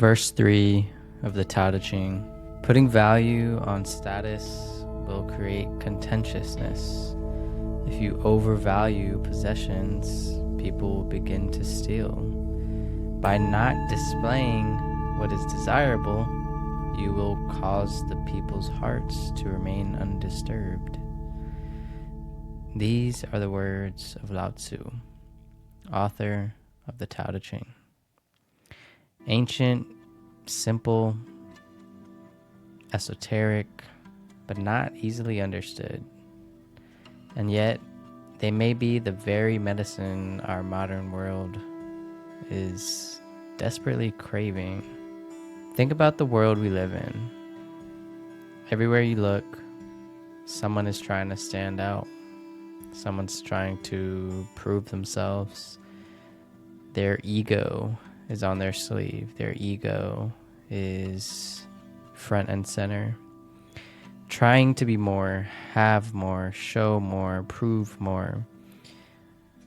Verse 3 of the Tao Te Ching. Putting value on status will create contentiousness. If you overvalue possessions, people will begin to steal. By not displaying what is desirable, you will cause the people's hearts to remain undisturbed. These are the words of Lao Tzu, author of the Tao Te Ching. Ancient, simple, esoteric, but not easily understood. And yet, they may be the very medicine our modern world is desperately craving. Think about the world we live in. Everywhere you look, someone is trying to stand out. Someone's trying to prove themselves. Their ego is on their sleeve. Their ego is front and center. Trying to be more, have more, show more, prove more.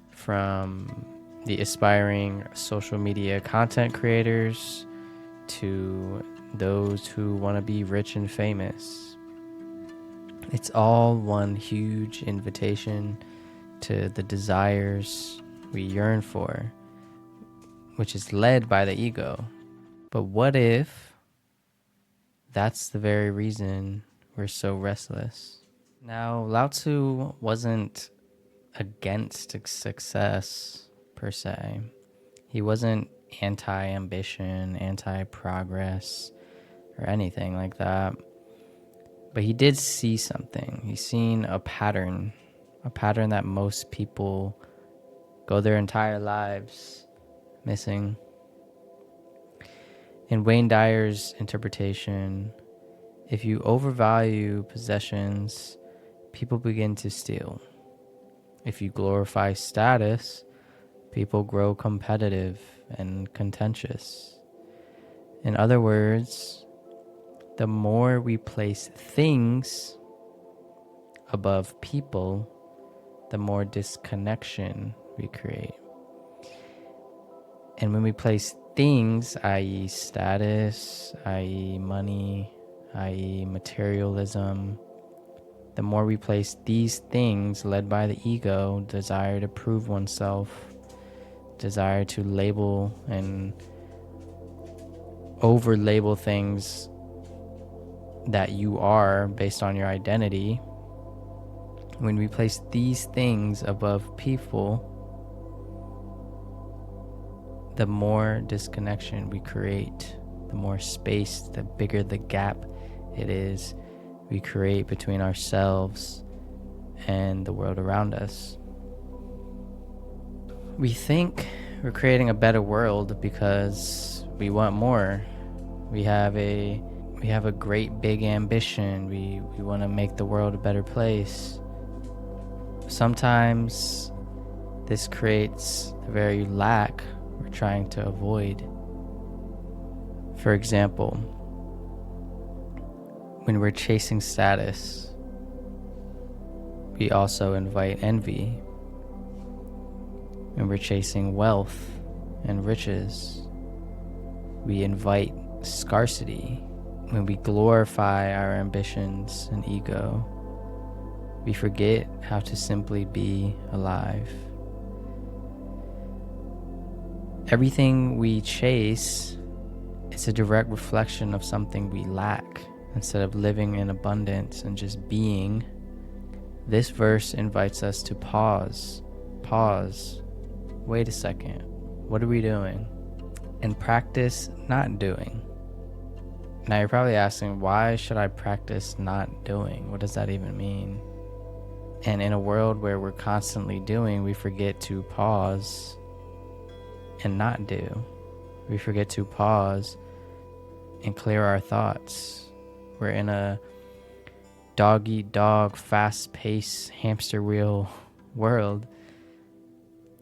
From the aspiring social media content creators to those who want to be rich and famous. It's all one huge invitation to the desires we yearn for, which is led by the ego. But what if that's the very reason we're so restless? Now, Lao Tzu wasn't against success per se. He wasn't anti-ambition, anti-progress, or anything like that. But he did see something. He's seen a pattern that most people go their entire lives missing. In Wayne Dyer's interpretation, if you overvalue possessions, people begin to steal. If you glorify status, people grow competitive and contentious. In other words, the more we place things above people, the more disconnection we create. And when we place things, i.e. status, i.e. money, i.e. materialism, the more we place these things led by the ego, desire to prove oneself, desire to label and over-label things that you are based on your identity. When we place these things above people, the more disconnection we create, the more space, the bigger the gap it is we create between ourselves and the world around us. We think we're creating a better world because we want more. We have a great big ambition. We want to make the world a better place. Sometimes this creates the very lack we're trying to avoid. For example, when we're chasing status, we also invite envy. When we're chasing wealth and riches, we invite scarcity. When we glorify our ambitions and ego, we forget how to simply be alive. Everything we chase is a direct reflection of something we lack. Instead of living in abundance and just being, this verse invites us to pause. Wait a second. What are we doing? And practice not doing. Now you're probably asking, why should I practice not doing? What does that even mean? And in a world where we're constantly doing, we forget to pause and not do. We forget to pause and clear our thoughts. We're in a dog-eat-dog, fast-paced hamster wheel world.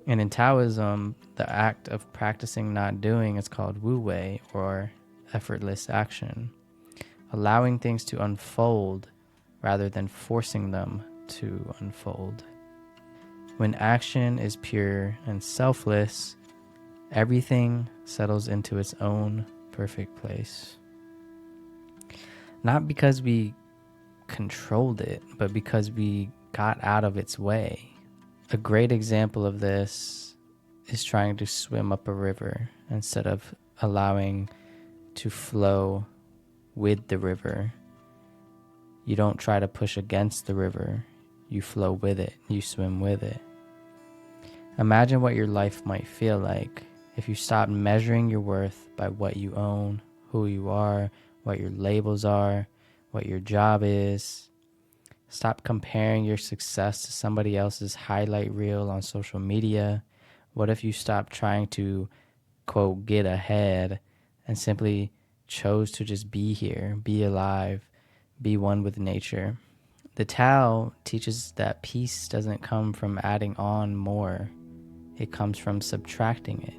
And in Taoism, the act of practicing not doing is called wu wei, or effortless action, allowing things to unfold rather than forcing them to unfold. When action is pure and selfless, everything settles into its own perfect place. Not because we controlled it, but because we got out of its way. A great example of this is trying to swim up a river instead of allowing to flow with the river. You don't try to push against the river. You flow with it. You swim with it. Imagine what your life might feel like if you stopped measuring your worth by what you own, who you are, what your labels are, what your job is. Stop comparing your success to somebody else's highlight reel on social media. What if you stopped trying to, quote, get ahead and simply chose to just be here, be alive, be one with nature? The Tao teaches that peace doesn't come from adding on more. It comes from subtracting it.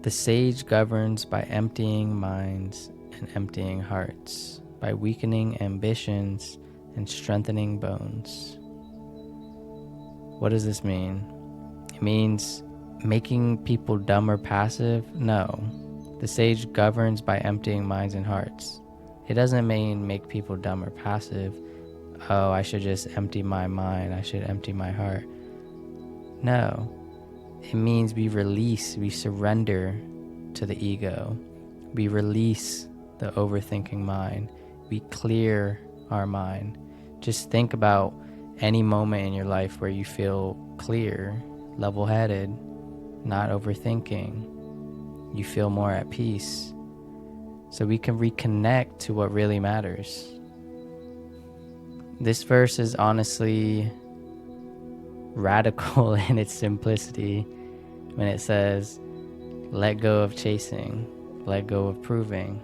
The sage governs by emptying minds and emptying hearts, by weakening ambitions and strengthening bones. What does this mean? It means making people dumb or passive? No. The sage governs by emptying minds and hearts. It doesn't mean make people dumb or passive. Oh, I should just empty my mind. I should empty my heart. No. It means we release, we surrender to the ego. We release the overthinking mind. We clear our mind. Just think about any moment in your life where you feel clear, level-headed, not overthinking. You feel more at peace. So we can reconnect to what really matters. This verse is honestly radical in its simplicity when it says, let go of chasing, let go of proving,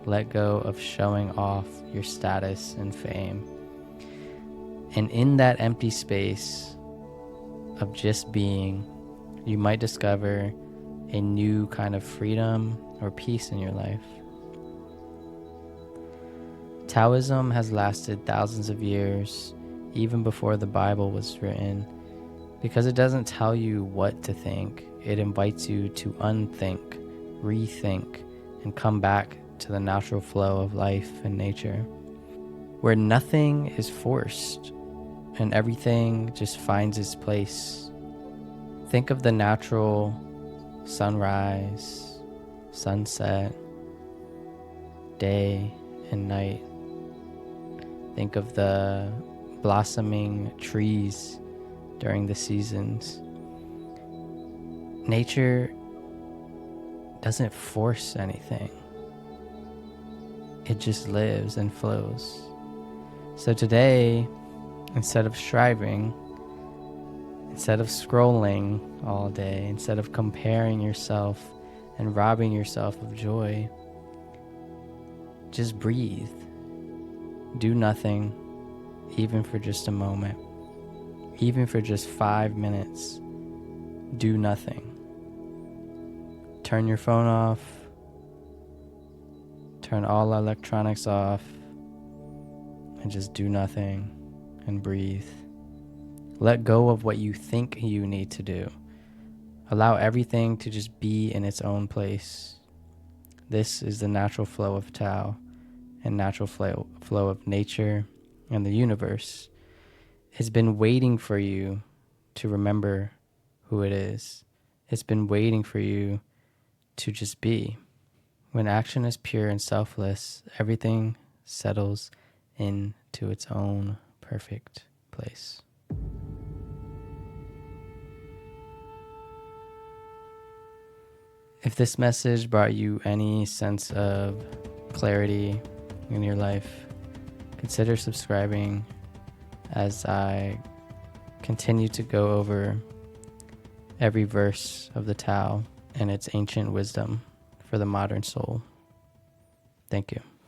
let go of showing off your status and fame. And in that empty space of just being, you might discover a new kind of freedom or peace in your life. Taoism has lasted thousands of years, even before the Bible was written, because it doesn't tell you what to think. It invites you to unthink, rethink, and come back to the natural flow of life and nature, where nothing is forced and everything just finds its place. Think of the natural sunrise, sunset, day and night. Think of the blossoming trees during the seasons. Nature doesn't force anything. It just lives and flows. So today, instead of striving, instead of scrolling all day, instead of comparing yourself and robbing yourself of joy, just breathe. Do nothing, even for just a moment, even for just 5 minutes. Do nothing. Turn your phone off. Turn all electronics off. And just do nothing and breathe. Let go of what you think you need to do. Allow everything to just be in its own place. This is the natural flow of Tao and natural flow of nature and the universe. It's been waiting for you to remember who it is. It's been waiting for you to just be. When action is pure and selfless, everything settles into its own perfect place. If this message brought you any sense of clarity in your life, consider subscribing as I continue to go over every verse of the Tao and its ancient wisdom for the modern soul. Thank you.